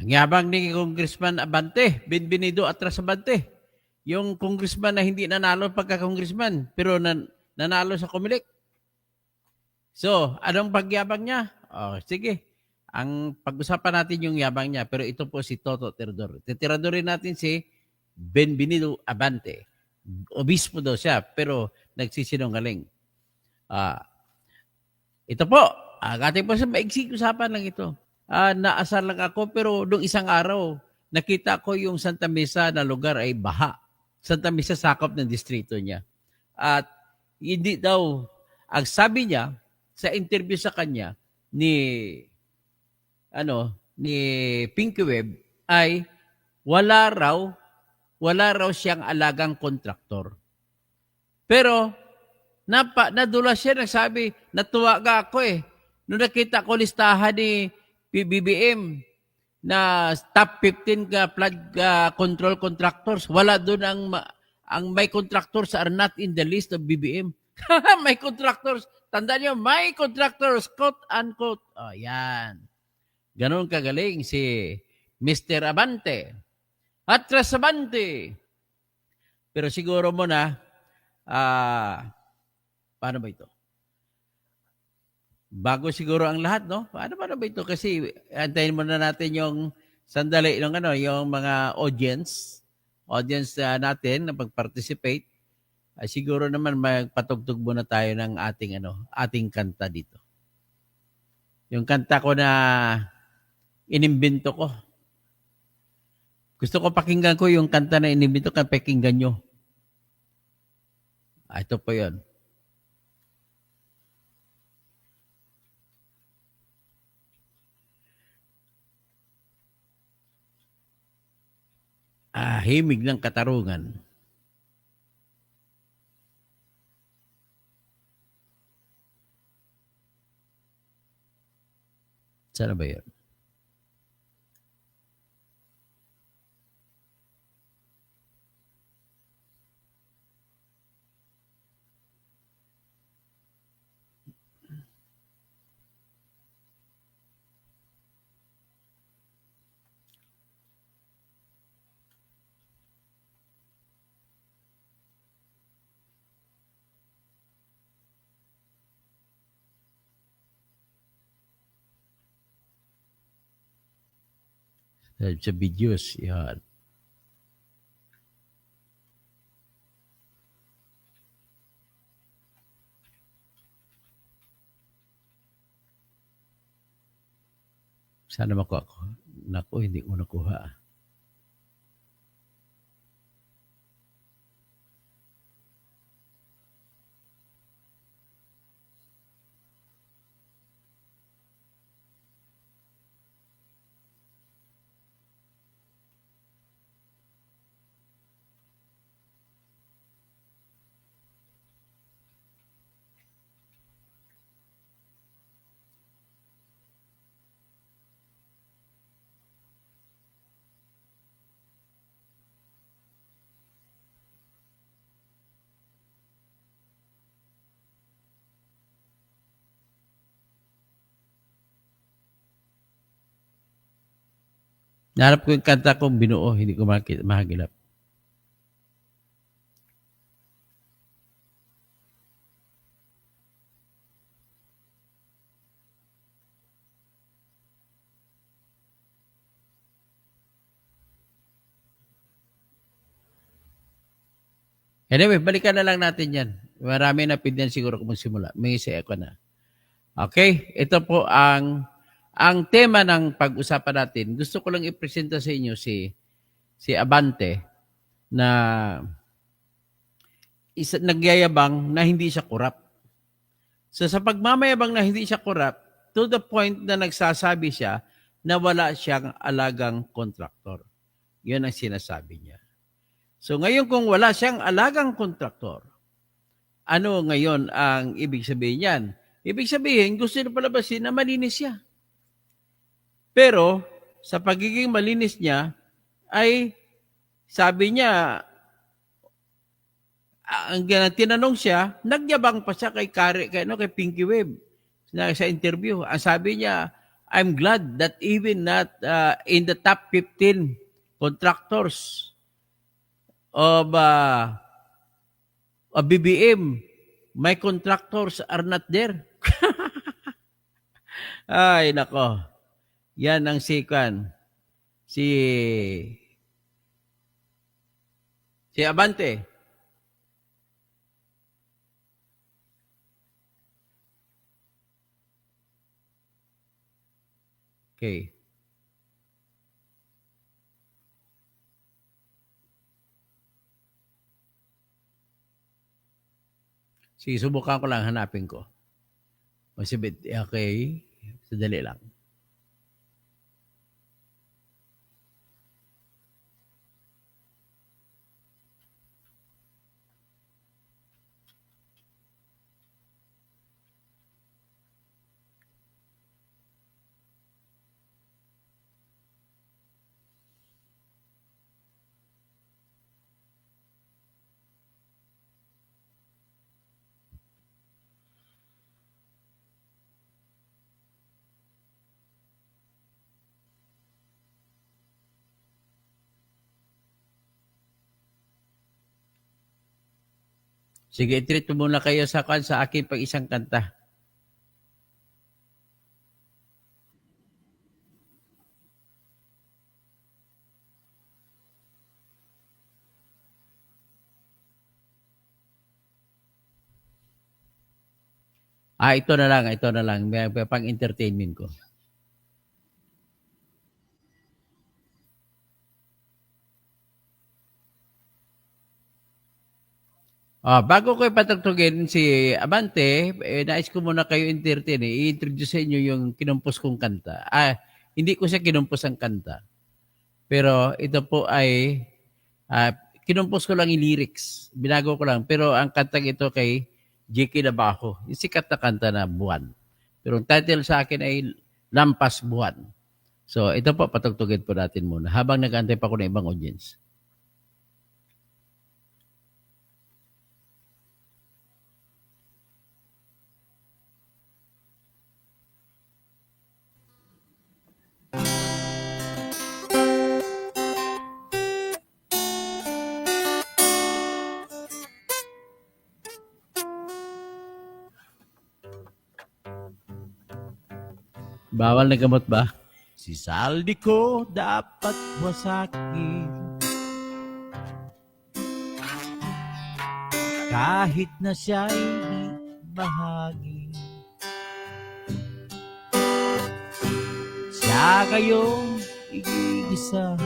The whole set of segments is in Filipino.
Ang yabang ni Congressman Abante, Benvenido Atras Abante. Yung congressman na hindi nanalo pagka-congressman, pero nanalo sa Comelec. So, anong pagyabang niya? Oh, sige. Ang pag-usapan natin yung yabang niya, pero ito po si Toto Tirador. Titiradorin natin si Benvenido Abante. Obispo daw siya, pero nagsisinungaling. Ito po, ating po sa maiksing usapan lang ito. Naasar lang ako, pero nung isang araw, nakita ko yung Santa Mesa na lugar ay baha. Santa Mesa sakop ng distrito niya. At hindi daw, ang sabi niya, sa interview sa kanya, ni Pinky Web, ay wala raw siyang alagang kontraktor. Pero, nadulas siya, nagsabi, natuwa ka ako eh. Nung nakita ko listahan ni PBBM na top 15 flood control contractors, wala doon ang may contractors are not in the list of BBM. May contractors. Tandaan niyo, may contractors, quote unquote. Oh, yan. Ganon kagaling si Mr. Abante. Atras Abante. Pero siguro mo na, paano ba ito? Bago siguro ang lahat, no? Paano ba ito? Kasi antayin muna natin yung sandali ng yung mga audience natin na pag-participate. Siguro naman magpatugtog muna tayo ng ating kanta dito. Yung kanta ko na inimbento ko. Gusto ko pakinggan ko yung kanta na inimbento ko, pakinggan nyo. Ito po yun. Himig ng katarungan. Sana ba yun? Sa videos, yan. Sana makuha ko. Naku, hindi ko nakuha. Nahanap ko yung kanta kong binuo, hindi ko mahagilap. Anyway, balikan na lang natin yan. Marami na opinion siguro kung magsimula. May isa ako na. Okay, ito po ang tema ng pag-usapan natin. Gusto ko lang ipresenta sa inyo si Abante na nagyayabang na hindi siya korap. So sa pagmamayabang na hindi siya korap, to the point na nagsasabi siya na wala siyang alagang kontraktor. Yun ang sinasabi niya. So ngayon kung wala siyang alagang kontraktor, ano ngayon ang ibig sabihin niyan? Ibig sabihin, gusto niya palabasin na malinis siya. Pero sa pagiging malinis niya, ay sabi niya, ang tinanong siya, nagyabang pa siya kay Pinky Web sa interview. Ang sabi niya, I'm glad that even not in the top 15 contractors of BBM, my contractors are not there. Ay, nako. Yan ang si Abante. Okay. Sige, subukan ko lang, hanapin ko. Okay. Sadali lang. Sige, i-treat mo muna kayo sa akin pag isang kanta. Ito na lang. May pang-entertainment ko. Bago ko ipatugtugin si Abante, nais ko muna kayo entertain. I-introduce sa inyo yung kinumpos kong kanta. Hindi ko siya kinumpos ang kanta. Pero ito po ay kinumpos ko lang yung lyrics. Binago ko lang. Pero ang kantang ito kay J.K. Nabajo. Yung sikat na kanta na Buwan. Pero ang title sa akin ay Lampas Buwan. So ito po, patugtugin po natin muna. Habang nag-antay pa ko ng ibang audience. Bawal na gamot ba? Si saldi ko dapat wasakin kahit na siya'y di bahagi. Siya kayong igigisa.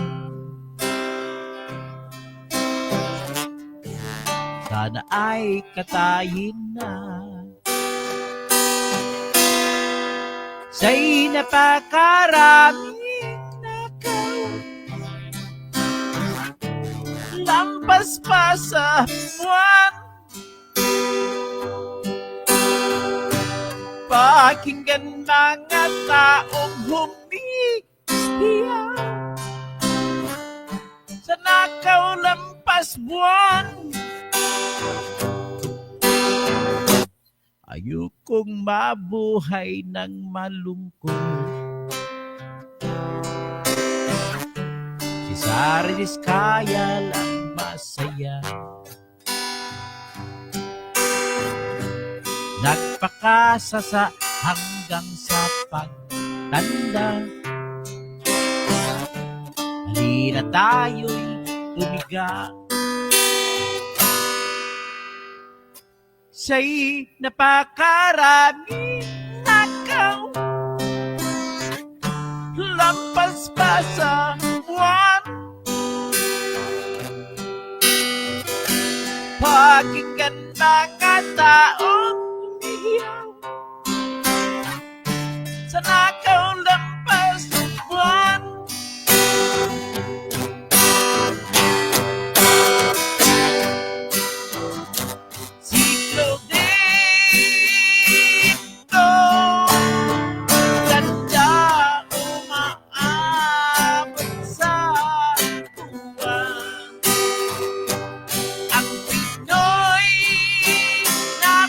Sana ay katayin na. Sa'y napakaraming nakaw, lampas pa sa buwan. Pakinggan mga taong humihiya sa nakaw lampas buwan. Ayokong mabuhay ng malungkot. Si Sara Diskaya lang masaya. Nagpakasa sa hanggang sa pagtanda. Halina tayo'y tumiga. Siya'y napakaraming nakaw, lampas pa sa buwan. Pakinggan mga taong umiiyaw sa nakaw lampas buwan. Ang Pinoy na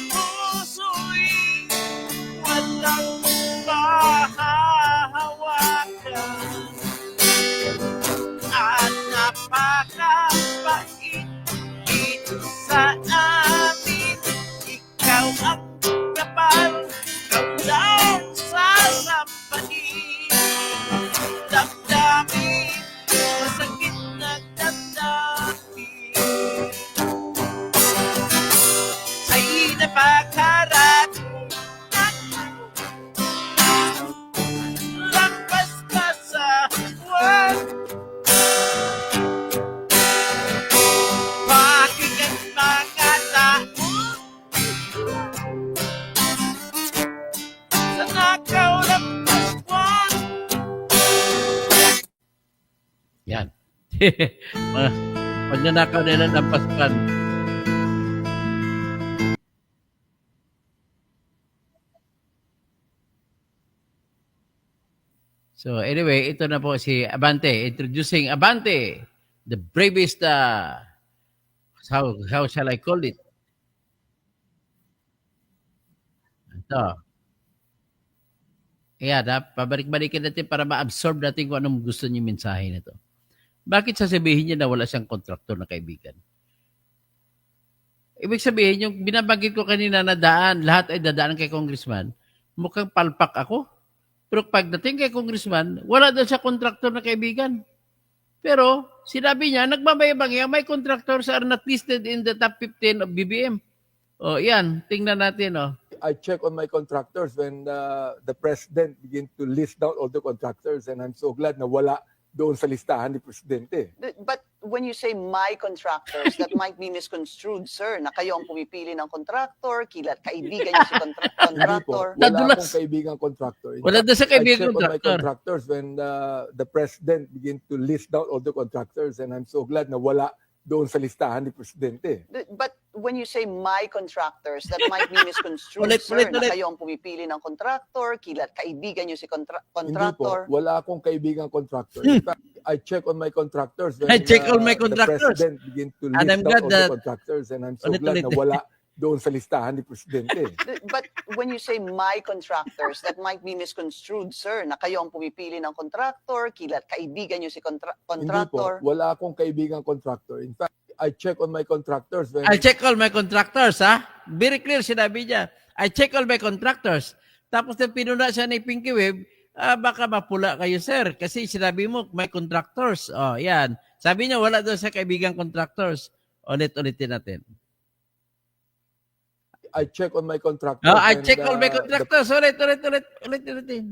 Mga pagnanakaw nila ng pasukan. So anyway, ito na po si Abante. Introducing Abante, the bravest, how shall I call it? Ito. Ayan, pabalik-balikin natin para ma-absorb natin kung anong gusto niyo mensahe nito. Bakit sasabihin niya na wala siyang kontraktor na kaibigan? Ibig sabihin, yung binabanggit ko kanina na daan, lahat ay dadaan kay congressman, mukhang palpak ako. Pero pagdating kay congressman, wala daw siya kontraktor na kaibigan. Pero sinabi niya, nagmamayabang yan, may contractors are not listed in the top 15 of BBM. O yan, tingnan natin. O. I check on my contractors when the president begin to list down all the contractors, and I'm so glad na wala doon sa listahan ni presidente. But when you say my contractors, that might be misconstrued, sir, na kayo ang pumipili ng contractor, kaibigan niyo si Hindi po, contractor. wala Nadulas. akong kaibigang contractor. In Wala fact, daw sa I kaibigan check on my contractor. contractors when the president begin to list down all the contractors, and I'm so glad na wala doon sa listahan ni presidente. But when you say my contractors, that might be misconstrued, Ulit, sir, ulit, na ulit. kayo ang pumipili ng contractor, kaibigan niyo si Hindi po, contractor. wala akong kaibigang contractor. In fact, I check on my contractors when I check all my the contractors. president begin to And list I'm down glad all the that- contractors, and I'm so Ulit, glad ulit. na wala doon sa listahan ni presidente. But when you say my contractors, that might be misconstrued, sir, na kayo ang pumipili ng contractor, kaibigan niyo si Hindi po, contractor. wala akong kaibigang contractor. In fact, I check on my contractors when I'll check all my contractors, ha? Very clear, sinabi niya. I check all my contractors. Tapos nang pinuna siya ni Pinky Web, baka mapula kayo, sir. Kasi sinabi mo, may contractors. Oh, yan. Sabi niya, wala doon sa kaibigang contractors. Ulit-ulitin natin. I check on my contractors. Oh, I when check all my the- contractors. Ulit-ulitin.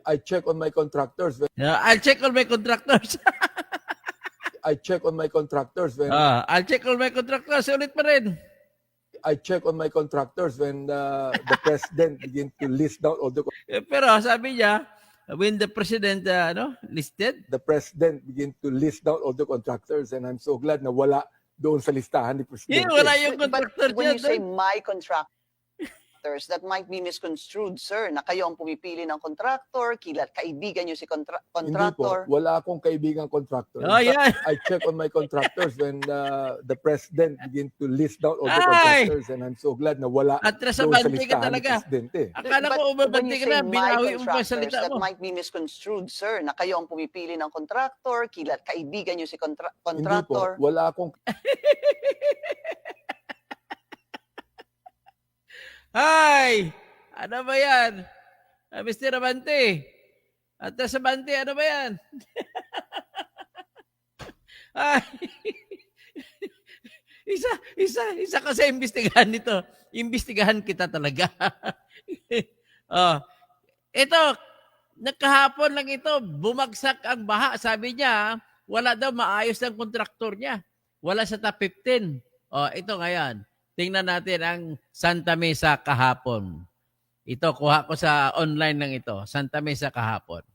I check on my contractors when I'll check all my contractors. I check on my contractors when I'll check all my contractors. Ulit pa rin. I check on my contractors when the president begin to list down all Pero sabi niya, when the president listed, the president begin to list down all the contractors, and I'm so glad na wala doon sa listahan ni presidente. wala yung But contractor when niya you say doon. my contractors, that might be misconstrued, sir, na kayo ang pumipili ng contractor, kaibigan niyo si Hindi po, contractor. wala akong kaibigang contractor. In Oh, fact, yan. I check on my contractors when the president begin to list down all the Ay! contractors, and I'm so glad na wala Atras sa doon sa bante ka listahan ni talaga. presidente. Akala But ko when umabante you ka say na, my binawi mo pa yung contractors, salita that mo. might be misconstrued, sir, na kayo ang pumipili ng contractor, kaibigan niyo si Hindi po, contractor. wala akong Ay! Ano ba yan? Mr. Abante. Atras sa bante, ano ba yan? Ay! Isa ka sa imbestigahan nito. Imbestigahan kita talaga. oh. Ito, nagkahapon lang ito, bumagsak ang baha. Sabi niya, wala daw maayos ng kontraktor niya. Wala sa top 15. Oh, ito ngayon. Tingnan natin ang Santa Mesa kahapon. Ito, kuha ko sa online lang ito. Santa Mesa kahapon.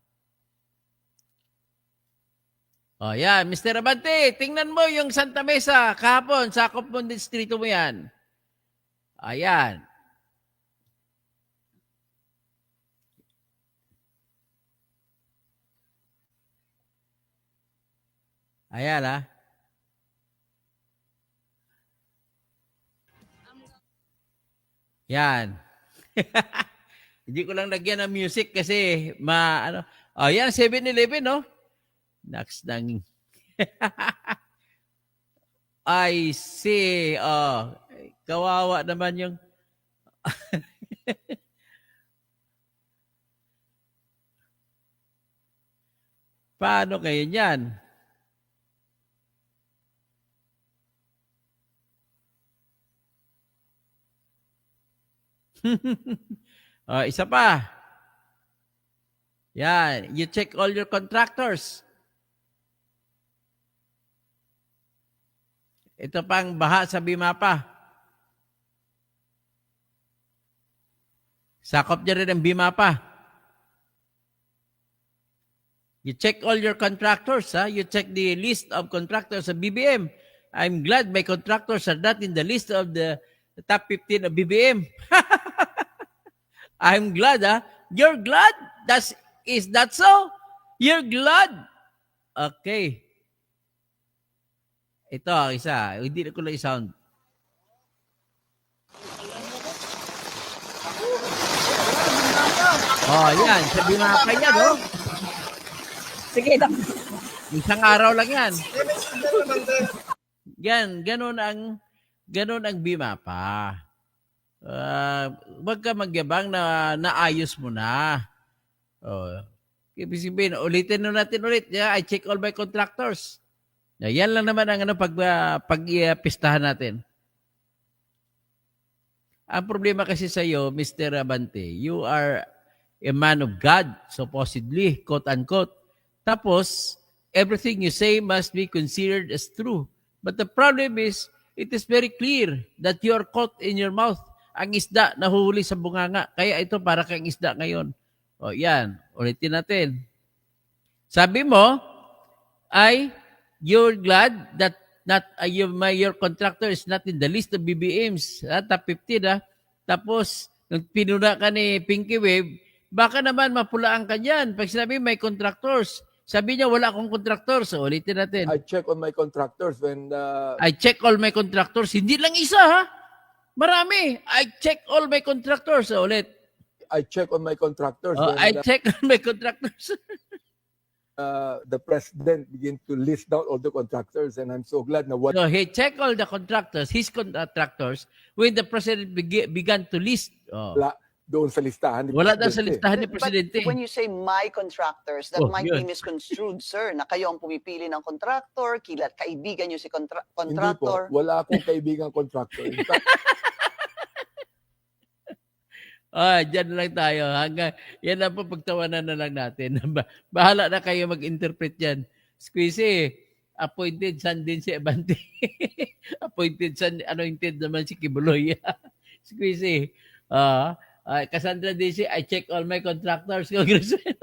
Oh, yan. Mr. Abante, tingnan mo yung Santa Mesa kahapon. Sakop mo distrito mo yan. Ayan. Ayan, ha. Yan. Hindi ko lang lagyan ng music kasi Oh, yan, 7-Eleven, no? Next nang I see. Oh, kawawa naman yung Paano kayo niyan? Isa pa. Yan. You check all your contractors. Ito pang baha sa Bimapa. Sakop niya rin ang Bimapa. You check all your contractors, ha? You check the list of contractors of BBM. I'm glad my contractors are not in the list of the top 15 of BBM. I'm glad, ha? You're glad? Is that so? You're glad? Okay. Ito, isa. Hindi na ko na i-sound. Oh, yan. Sabi nga pa niya, no? Sige, Isang araw lang yan. Yan, ganun ang BIMAPA. Huwag ka magyabang na naayos mo na. Oh. Ibig sabihin, ulitin na natin ulit. Yeah, I check all my contractors. Yan lang naman ang pag-pistahan natin. Ang problema kasi sa iyo, Mr. Abante, you are a man of God, supposedly, quote-unquote. Tapos, everything you say must be considered as true. But the problem is, it is very clear that you are caught in your mouth. Ang isda nahuhuli sa bunganga. Kaya ito para kang isda ngayon. O yan, ulitin natin. Sabi mo, you're glad that your contractor is not in the list of BBMs, top 15, Tapos, nung pinuna ka ni Pinky Wave, baka naman mapulaan ka dyan. Pag sinabi may contractors, sabi niya wala akong contractors. So, ulitin natin. I check on my contractors when I check all my contractors. Hindi lang isa, ha? Marami. I check all my contractors. So, ulit. I check on my contractors when I check all my contractors. the president began to list down all the contractors, and I'm so glad na what So, he checked all the contractors, his contractors, when the president began to list. Oh. wala doon sa listahan ni Wala daw sa Presidente. listahan ni Presidente. But when you say my contractors, that Oh, might yun. be misconstrued, sir, na kayo ang pumipili ng contractor, kaibigan nyo si Hindi po, contractor. wala akong kaibigang contractor. In fact, Dyan lang tayo. Yan lang po, pagtawanan na lang natin. Bahala na kayo mag-interpret yan. Squeezy, appointed son din si Abante. Appointed son, anointed naman si Kibuloy. Squeezy, Cassandra DC, I check all my contractors, Congressman.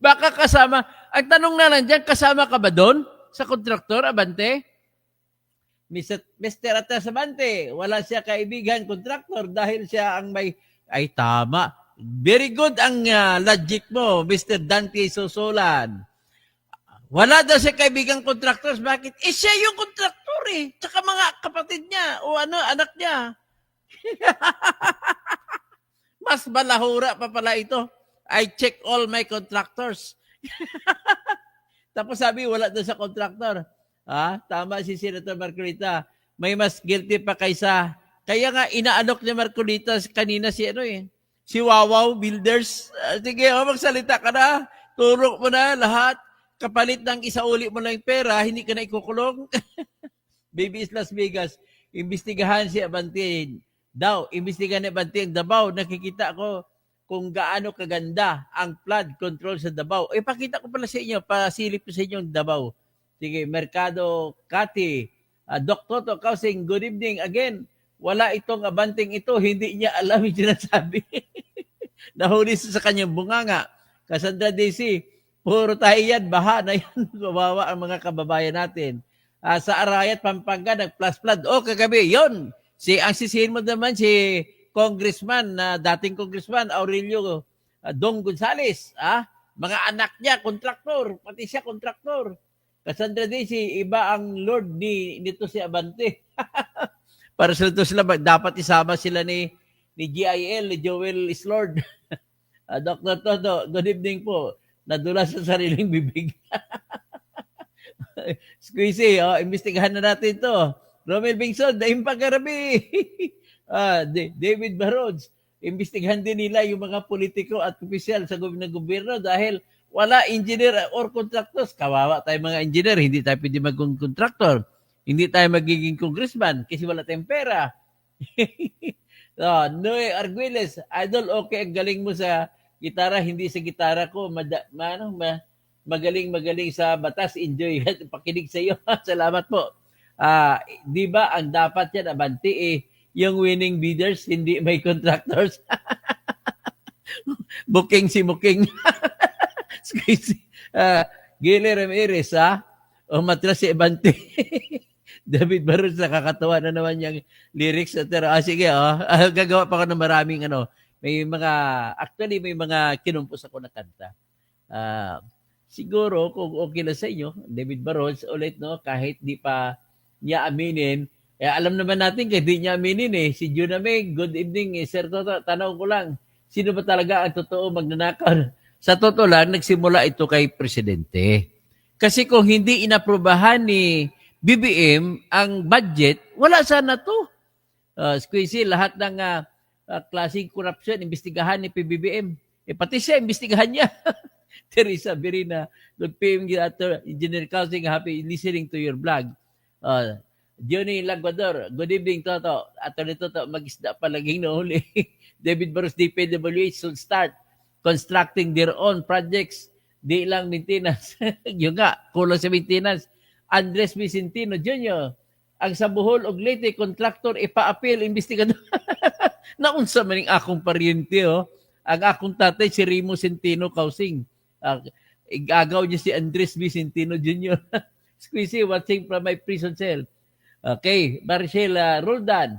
Baka kasama, ang tanong na lang dyan, kasama ka ba doon sa contractor, Abante? Mr. Atas Abante, wala siya kaibigan contractor dahil siya ang may, ay tama. Very good ang logic mo, Mr. Dante Sosolan. Wala daw siya kaibigan contractors. Bakit? Siya yung contractor eh. Tsaka mga kapatid niya o anak niya. Mas balahura pa pala ito. I check all my contractors. Tapos sabi, wala doon sa contractor. Tama si Senator Marcolita. May mas guilty pa kaysa. Kaya nga, inaanok ni Marcolita kanina si Wawaw Builders. Sige, magsalita ka na. Turok mo na lahat. Kapalit ng isauli mo lang pera, hindi ka na ikukulong. Baby is Las Vegas. Imbestigahan si Abante daw. Imbestigahan ni Abante ang Davao. Nakikita ko kung gaano kaganda ang flood control sa Davao. Pakita ko pala sa inyo, pasilip ko sa inyo ang Davao. Sige, Mercado Kati, Dr. Toto Kausing, good evening. Again, wala itong Abanting ito, hindi niya alam yung sinasabi. Nahuli sa kanyang bunganga. Cassandra DC, puro tayo yan, baha na yan. Kawawa ang mga kababayan natin. Sa Arayat, Pampanga, nag-plus flood. Kagabi, yon. Ang sisihin mo naman si Congressman, dating Congressman, Aurelio Dong Gonzales. Mga anak niya, kontraktor. Pati siya, kontraktor. Cassandra DC, iba ang Lord nito si Abante. Para sa ito sila, dapat isama sila ni GIL, ni Joel is Lord. Dr. Toto, good evening po. Nadula sa sariling bibig. Squeezy, imbestigahan na natin to. Romel Bingson, Daimpag Karabi. David Barods, imbestigahan din nila yung mga politiko at opisyal sa gobyerno dahil wala engineer or contractors. Kawawa tayo mga engineer, hindi tayo pwede maging contractor. Hindi tayo magiging congressman kasi wala tayong pera. Noe Arguelles, idol, okay, ang galing mo sa gitara, hindi sa gitara ko. Magaling sa batas, enjoy. Pakinig sa iyo. Salamat po. Di ba ang dapat yan, Abante, yung winning bidders, hindi may contractors. Booking si Muking. Gili Ramirez, ha? O matras si Ebante. David Barros, nakakatawa na naman yung lyrics na pero sige, gagawa pa ako ng maraming may mga kinumpos ako na kanta. Siguro kung okay na sa inyo, David Barros ulit, no, kahit di pa niya aminin, alam naman natin kahit di niya aminin si Junamig, good evening, Sir Toto, tanong ko lang, sino ba talaga ang totoo magnanakaw? Sa totoo lang, nagsimula ito kay Presidente. Kasi kung hindi inaprubahan ni BBM ang budget, wala sana to. Squeezy, lahat ng klaseng corruption, imbestigahan ni PBBM. Pati siya, imbestigahan niya. Teresa Berina, Lord PM, Engineer Kausing, happy listening to your blog. Johnny Laguador, good evening, Toto. Atty. Toto, mag-isda palaging nahuli. David Barros, DPWH should start constructing their own projects. Di lang maintenance. Yung nga, kulang sa maintenance. Andres Vicentino Jr., ang sa Bohol og Leyte contractor ipa-appeal investigador. Naunsa maning akong paryente, ang akong tatay si Remo Centino Kausing. Igagaw niya si Andres Vicentino Jr. Squeezy, watching from my prison cell. Okay, Marcela Roldan.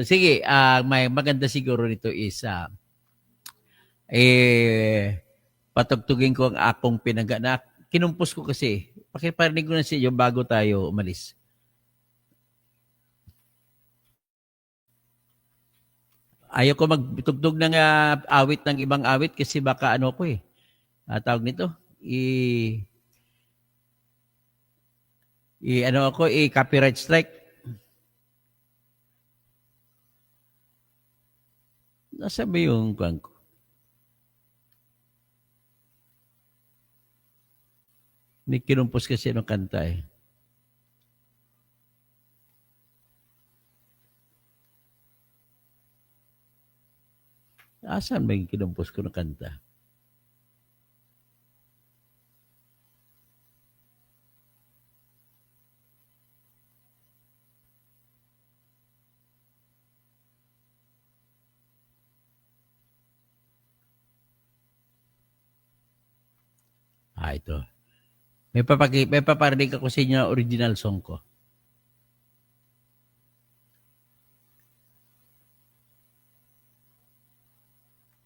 Sige, may maganda siguro nito is patugtugin ko ang akong pinaganak. Kinumpos ko kasi. Pakiparinig ko na sa iyo bago tayo umalis. Ayaw ko magtugtog ng awit ng ibang awit kasi baka ko tawag nito. Copyright strike. Nasa ba yung kuwan ko? May kinumpos kasi ng kanta Asan ba yung kinumpos ko ng kanta? Ito. May paparinig ako sa inyo original song ko.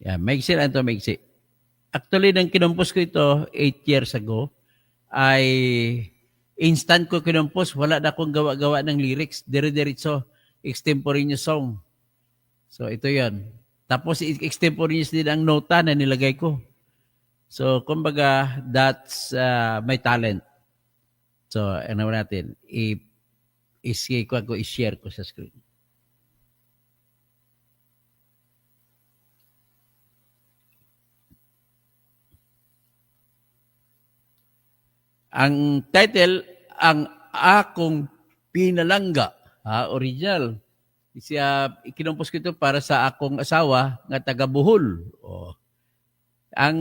Maiksi lang ito, maiksi. Actually, nang kinumpos ko ito 8 years ago, ay instant ko kinumpos. Wala na akong gawa-gawa ng lyrics. Dire-diretso, extemporaneous song. So, ito yon. Tapos, extemporaneous din ang nota na nilagay ko. So, kumbaga, that's my talent. So, ano natin, i-share ko sa screen. Ang title, ang akong pinalangga, original. Kinumpos ko ito para sa akong asawa nga taga Bohol. Ang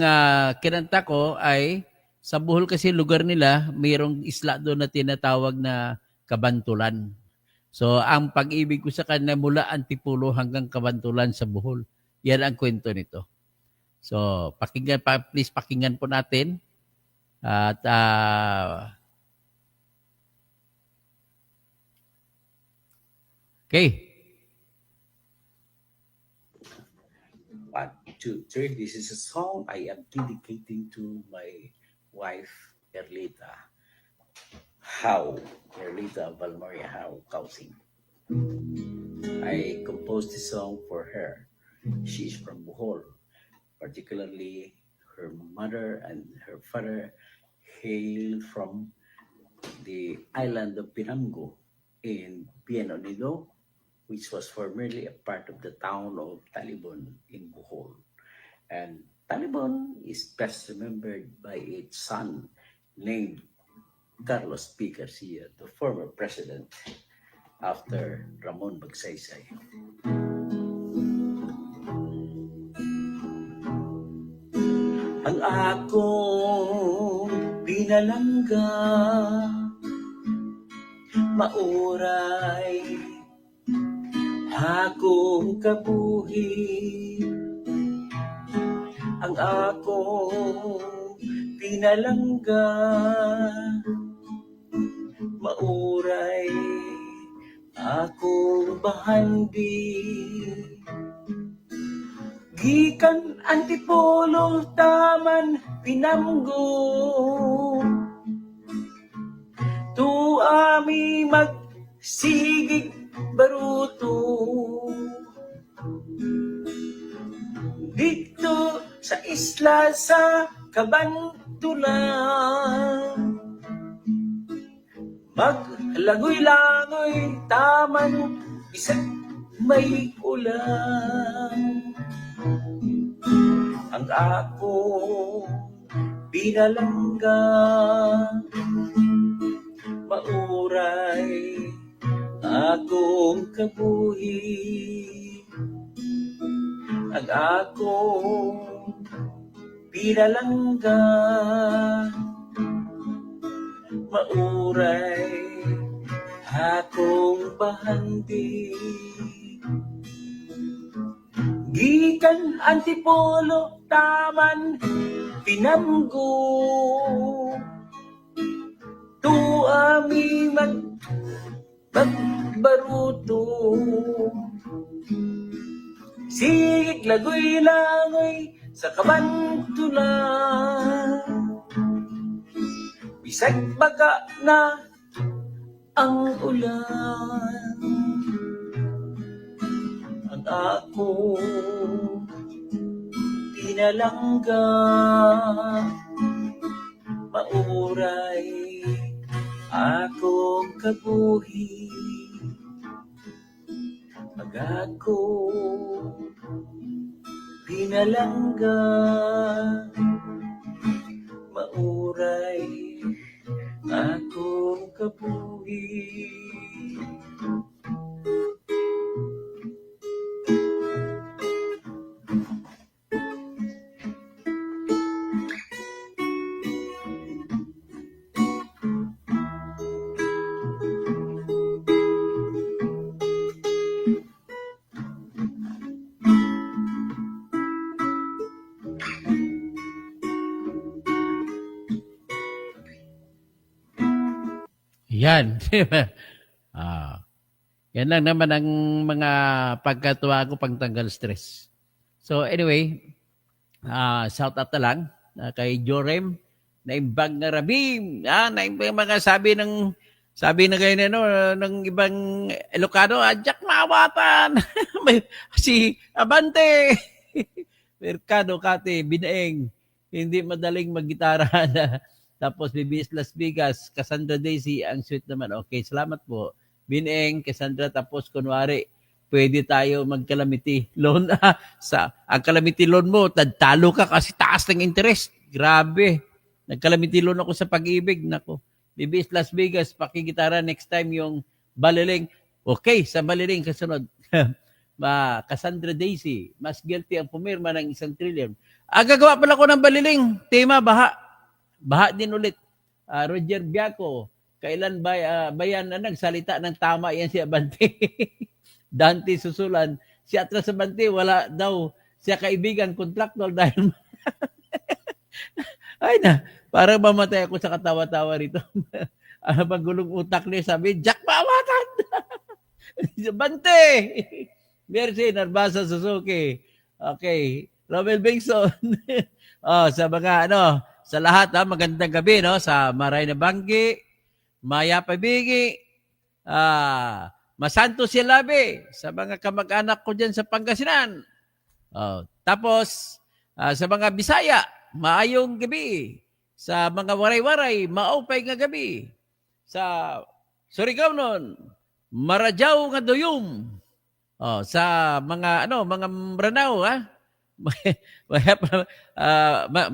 kinanta ko ay sa Bohol kasi lugar nila, mayroong isla doon na tinatawag na Kabantulan. So, ang pag-ibig ko sa kanya mula Antipulo hanggang Kabantulan sa Bohol. Yan ang kwento nito. So, please pakinggan po natin. At okay. 1, 2, 3. This is a song I am dedicating to my wife, Erlita. Erlita Valmaria Kausing. I composed this song for her. She is from Bohol, particularly her mother and her father hail from the island of Pinamgo in Piano Nido, which was formerly a part of the town of Talibon in Bohol. And Talibon is best remembered by its son named Carlos P. Garcia, the former president after Ramon Magsaysay. Ang akong pinalangga mauray akong kabuhi ang akong pinalangga, mauray akong bahandi. Gikan Antipolo taman pinamgo, tu ami magsigig baruto. Dito sa isla sa Kabantulan, maglangoy-langoy taman isang may ulan. Ang ako pinalangga, mauray akong kabuhi. Ang ako pinalangga, mauray akong bahandi. Gikan Antipolo taman pinamgo, tu ami magbaruto. Sigig lagoy-langoy sa Kabantulan, bisag baga na ang ulan. Ang ako pinalangga, mauray akong kabuhi. Ang ako pinalangga, mauray akong kabuhi. Yan. Di ba? Yan lang naman ang mga pagkatuwa ko pangtanggal stress. So anyway, shout out na lang kay Jorem, naimbag nga rabim. Naimbag mga sabi na kayo ng ibang Ilocano, Jack Mawatan. Si Abante. Mercado Kate, Binaeng. Hindi madaling maggitara na. Tapos Bibis Las Vegas, Cassandra Daisy, ang sweet naman. Okay, salamat po. Binaeng, Cassandra, tapos kunwari, pwede tayo mag-calamity loan. Ang calamity loan mo, talo ka kasi taas ng interest. Grabe. Nag-calamity loan ako sa pag-ibig. Nako. Bibis Las Vegas, pakigitara next time yung Baliling. Okay, sa Baliling kasunod. Cassandra Daisy, mas guilty ang pumirma ng 1 trillion. Gagawa pala ko ng Baliling. Tema, baha. Baha din ulit. Roger Biaco, kailan ba yan na nagsalita ng tama yan si Abante? Dante Susulan, si Atras Abante, wala daw siya kaibigan, contractor dahil ay na, parang mamatay ako sa katawa-tawa rito. Pagulong utak niya, sabi, Jack Mawatan! Abante! Merci, Narbasa Suzuki. Okay, Romel Bengson. Sa mga sa lahat, magandang gabi, sa Maray na Banggi, Maya Pabigi, Masanto Silabe, sa mga kamag-anak ko dyan sa Pangasinan. Tapos, sa mga Bisaya, maayong gabi. Sa mga waray-waray, maupay nga gabi. Sa Surigao nun, Marajaw nga doyum. Sa mga, mga Branao,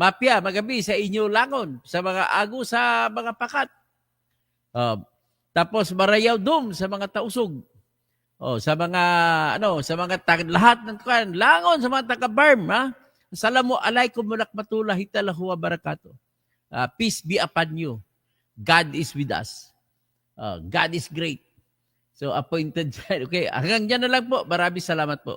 mapya, magabi sa inyo langon, sa mga ago, sa mga pakat. Tapos marayaw dum sa mga tausog. Sa mga lahat ng langon sa mga taga-Barm, Salamu alaikum warakmatullah hitalahu wa barakato. Peace be upon you. God is with us. God is great. So appointed. Okay, hanggang dyan na lang po. Maraming salamat po.